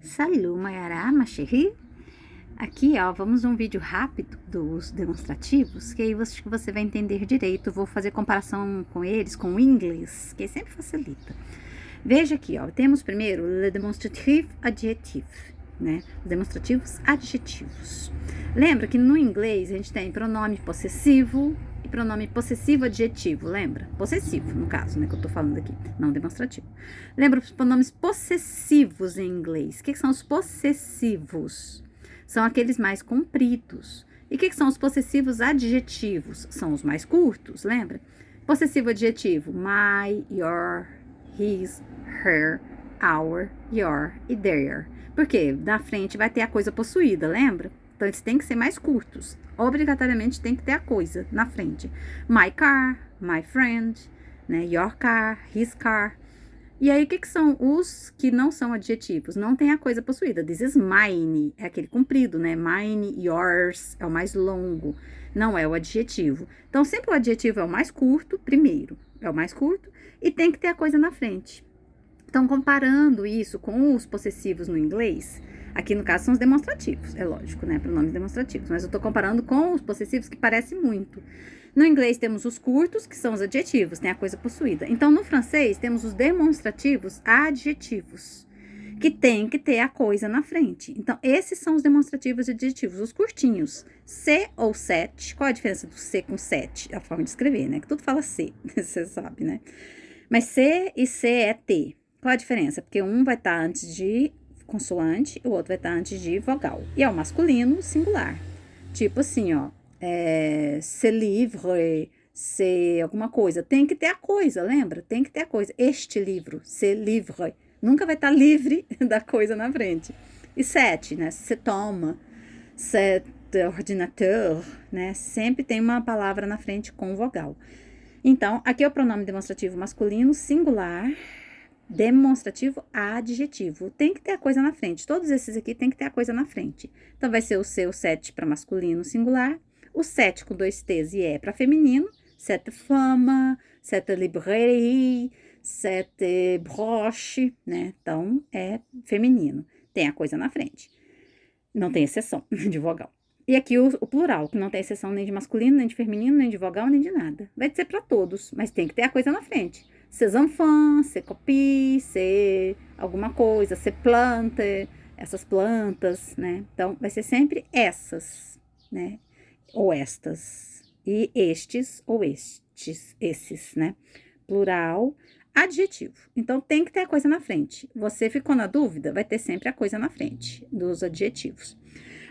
Salut, Mayara, ma chérie. Aqui, ó, vamos um vídeo rápido dos demonstrativos, que aí você vai entender direito. Vou fazer comparação com eles, com o inglês, que sempre facilita. Veja aqui, ó, temos primeiro le demonstratif adjectif, né? Os demonstrativos adjetivos. Lembra que no inglês a gente tem pronome possessivo e pronome possessivo adjetivo, lembra? Possessivo, no caso, né, que eu tô falando aqui, não demonstrativo. Lembra os pronomes possessivos em inglês? O que são os possessivos? São aqueles mais compridos. E o que são os possessivos adjetivos? São os mais curtos, lembra? Possessivo adjetivo, my, your, his, her, our, your e their. Porque na frente vai ter a coisa possuída, lembra? Então eles têm que ser mais curtos. Obrigatoriamente tem que ter a coisa na frente. My car, my friend, né? Your car, his car. E aí, o que são os que não são adjetivos? Não tem a coisa possuída. This is mine, é aquele comprido, né? Mine, yours, é o mais longo. Não é o adjetivo. Então, sempre o adjetivo é o mais curto, primeiro. É o mais curto e tem que ter a coisa na frente. Então, comparando isso com os possessivos no inglês, aqui no caso são os demonstrativos, é lógico, né? Pronomes demonstrativos. Mas eu tô comparando com os possessivos que parecem muito. No inglês temos os curtos, que são os adjetivos, tem a coisa possuída. Então, no francês, temos os demonstrativos adjetivos, que tem que ter a coisa na frente. Então, esses são os demonstrativos adjetivos, os curtinhos. C ou set. Qual a diferença do C com set? A forma de escrever, né? Que tudo fala C, você sabe, né? Mas C e C é T. Qual a diferença? Porque um vai estar antes de consoante, o outro vai estar antes de vogal. E é o masculino singular. Tipo assim, ó. Se livre, se alguma coisa. Tem que ter a coisa, lembra? Tem que ter a coisa. Este livro, se livre. Nunca vai estar livre da coisa na frente. E set, né? Se toma, set ordinateur, né? Sempre tem uma palavra na frente com vogal. Então, aqui é o pronome demonstrativo masculino singular, demonstrativo adjetivo. Tem que ter a coisa na frente. Todos esses aqui tem que ter a coisa na frente. Então, vai ser o seu set para masculino singular, o set com 2 T's e E para feminino, cette femme, cette librairie, cette broche, né? Então, é feminino. Tem a coisa na frente. Não tem exceção de vogal. E aqui o plural, que não tem exceção nem de masculino, nem de feminino, nem de vogal, nem de nada. Vai ser para todos, mas tem que ter a coisa na frente. Ces enfants, ces copies, c'est alguma coisa, c'est plante, essas plantas, né? Então, vai ser sempre essas, né? Ou estas. E estes ou estes, esses, né? Plural, adjetivo. Então, tem que ter a coisa na frente. Você ficou na dúvida? Vai ter sempre a coisa na frente dos adjetivos.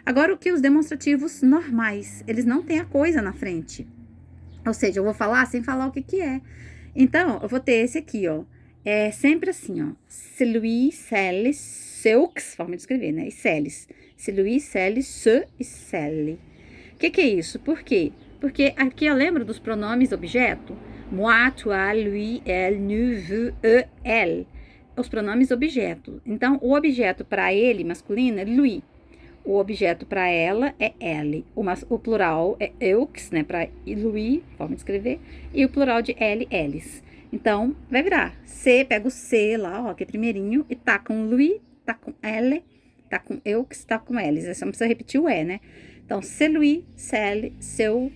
Agora, o que os demonstrativos normais? Eles não têm a coisa na frente. Ou seja, eu vou falar sem falar o que é. Então, eu vou ter esse aqui, ó. É sempre assim, ó. Celui, celles, seux, forma de escrever, né? E celles. Celui, celles, ce e celle. O que é isso? Por quê? Porque aqui eu lembro dos pronomes objeto. Moi, toi, lui, elle, nous, vous, eux, elle. Os pronomes objeto. Então, o objeto para ele, masculino, é lui. O objeto para ela é elle. O plural éeux, né? Para lui, forma de escrever. E o plural de elle, elles. Então, vai virar. C, pega o C lá, ó, que é primeirinho. E tá com lui, tá com elle, tá comeux, tá com elles. Você não precisa repetir o E, né? Então, celui, celle, seux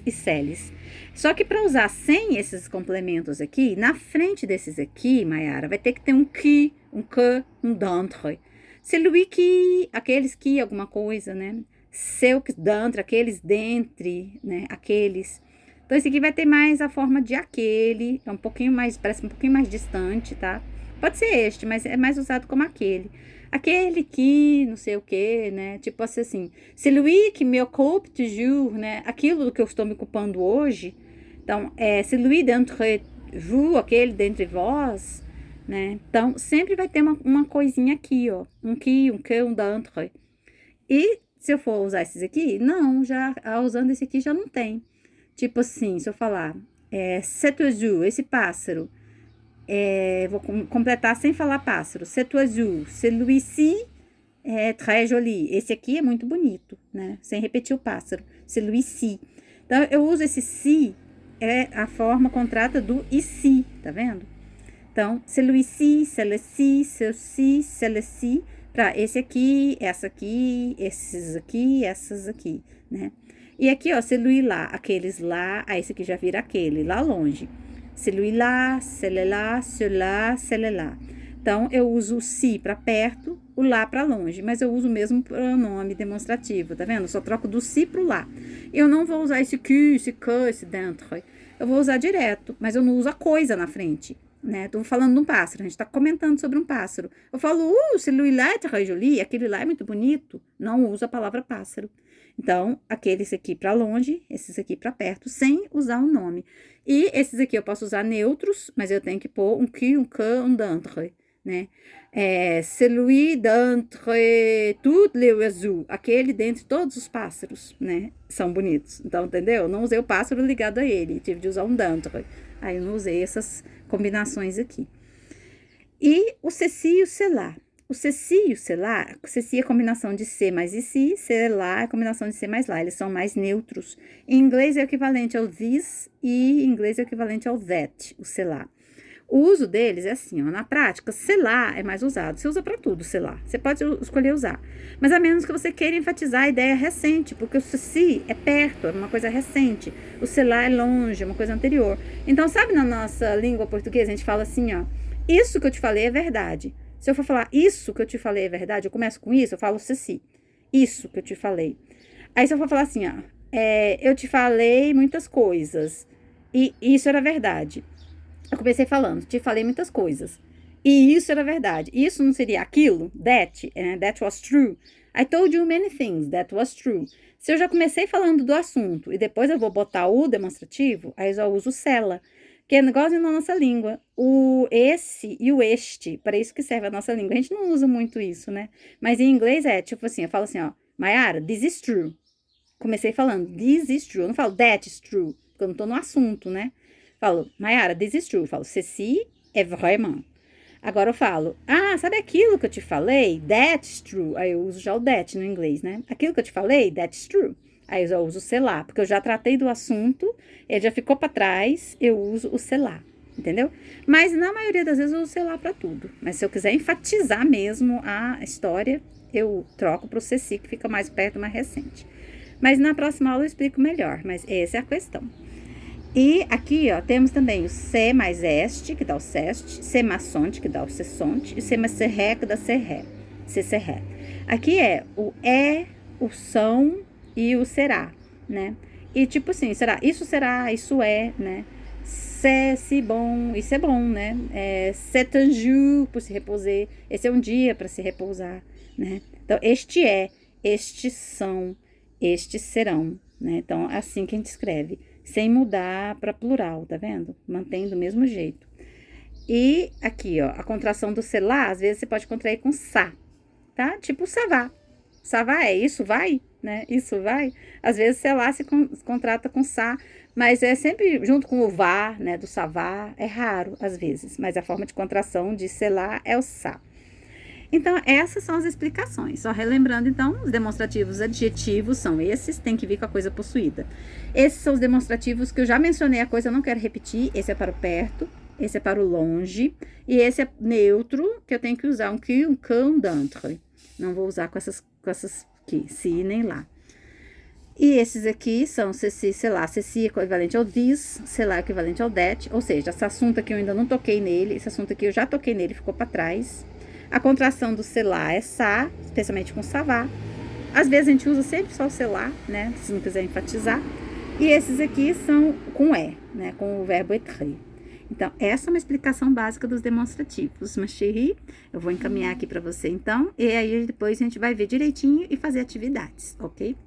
e celles. Só que para usar sem esses complementos aqui, na frente desses aqui, Mayara, vai ter que ter um qui, um que, um d'entre. Celui que, aqueles que, alguma coisa, né? Seu que d'entre, aqueles dentre, né? Aqueles. Então, esse aqui vai ter mais a forma de aquele, é um pouquinho mais, parece um pouquinho mais distante, tá? Pode ser este, mas é mais usado como aquele. Aquele que, não sei o que, né? Tipo assim, celui que me occupe toujours, né? Aquilo do que eu estou me ocupando hoje. Então, celui d'entre vous, aquele dentre vós, né? Então, sempre vai ter uma coisinha aqui, ó. Um que, um d'entre. E se eu for usar esses aqui, não, já usando esse aqui já não tem. Tipo assim, se eu falar, cet oiseau, esse pássaro, vou completar sem falar pássaro. Cet oiseau, celui-ci é très joli. Esse aqui é muito bonito, né? Sem repetir o pássaro. Celui-ci. Então, eu uso esse si, é a forma contrata do ici, tá vendo? Então, celui-ci, celle-ci, celle-ci, para esse aqui, essa aqui, esses aqui, essas aqui, né? E aqui, ó, celui-lá, aqueles lá, aí esse aqui já vira aquele, lá longe. Celui-lá, celui-lá, celui-lá, celui-lá. Então, eu uso o si para perto, o lá para longe, mas eu uso o mesmo pronome demonstrativo, tá vendo? Eu só troco do si pro lá. Eu não vou usar esse que, esse que, esse d'entre. Eu vou usar direto, mas eu não uso a coisa na frente, né? Tô falando de um pássaro, a gente tá comentando sobre um pássaro. Eu falo, celui-là é très joli, aquele lá é muito bonito. Não uso a palavra pássaro. Então, aqueles aqui para longe, esses aqui para perto, sem usar o nome. E esses aqui eu posso usar neutros, mas eu tenho que pôr um qui, um que, um d'entre, né? Celui d'entre tous les oiseaux, aquele dentre todos os pássaros, né? São bonitos. Então, entendeu? Não usei o pássaro ligado a ele, tive de usar um d'entre. Aí eu não usei essas combinações aqui. E o ceci e o celá. O ceci e o celá, ceci é a combinação de C mais e si, celá é a combinação de C mais lá, eles são mais neutros. Em inglês é o equivalente ao this e em inglês é o equivalente ao that, o celá. O uso deles é assim, ó, na prática, celá é mais usado, você usa para tudo celá, você pode escolher usar, mas a menos que você queira enfatizar a ideia recente, porque o ceci é perto, é uma coisa recente, o celá é longe, é uma coisa anterior. Então, sabe, na nossa língua portuguesa, a gente fala assim, ó, isso que eu te falei é verdade. Se eu for falar isso que eu te falei é verdade, eu começo com isso, eu falo ceci. Isso que eu te falei. Aí se eu for falar assim, ó, eu te falei muitas coisas e isso era verdade. Eu comecei falando, te falei muitas coisas e isso era verdade. Isso não seria aquilo? That was true. I told you many things, that was true. Se eu já comecei falando do assunto e depois eu vou botar o demonstrativo, aí eu já uso cela. Que é igual na nossa língua, o esse e o este, para isso que serve a nossa língua. A gente não usa muito isso, né? Mas em inglês é tipo assim, eu falo assim, ó, Mayara, this is true. Comecei falando, this is true. Eu não falo that is true, porque eu não tô no assunto, né? Falo, Mayara, this is true. Eu falo, ceci é vraiment. Agora eu falo, sabe aquilo que eu te falei? That's true. Aí eu uso já o that no inglês, né? Aquilo que eu te falei, that's true. Aí eu já uso o selar, porque eu já tratei do assunto, ele já ficou para trás, eu uso o selar, entendeu? Mas na maioria das vezes eu uso o selar para tudo. Mas se eu quiser enfatizar mesmo a história, eu troco para o ceci, que fica mais perto, mais recente. Mas na próxima aula eu explico melhor, mas essa é a questão. E aqui, ó, temos também o C mais este, que dá o ceste, C maçonte, que dá o cessonte, e C mais serré, que dá serré, C serré. Aqui é o o são e o será, né? E tipo assim, será, isso é, né? C'est si bom, isso é bom, né? C'est un jour pour se reposer, esse é um dia para se repousar, né? Então, este é, estes são, estes serão, né? Então, é assim que a gente escreve, sem mudar para plural, tá vendo? Mantém do mesmo jeito. E aqui, ó, a contração do selá, às vezes você pode contrair com sa, tá? Tipo savá. Savá é isso vai, né? Isso vai. Às vezes selá se contrata com sa, mas é sempre junto com o vá, né? Do savá, é raro às vezes, mas a forma de contração de selá é o sa. Então, essas são as explicações. Só relembrando, então, os demonstrativos adjetivos são esses, tem que vir com a coisa possuída. Esses são os demonstrativos que eu já mencionei a coisa, eu não quero repetir. Esse é para o perto, esse é para o longe, e esse é neutro, que eu tenho que usar um que, um que, um d'entre. Não vou usar com essas aqui, si nem lá. E esses aqui são ceci, selá. Ceci é equivalente ao this, selá é equivalente ao that, ou seja, esse assunto aqui eu ainda não toquei nele, esse assunto aqui eu já toquei nele, ficou para trás. A contração do selá é sa, especialmente com savá. Às vezes a gente usa sempre só o selá, né? Se não quiser enfatizar. E esses aqui são com né? Com o verbo être. Então, essa é uma explicação básica dos demonstrativos. Ma chérie, eu vou encaminhar aqui para você então. E aí depois a gente vai ver direitinho e fazer atividades, ok?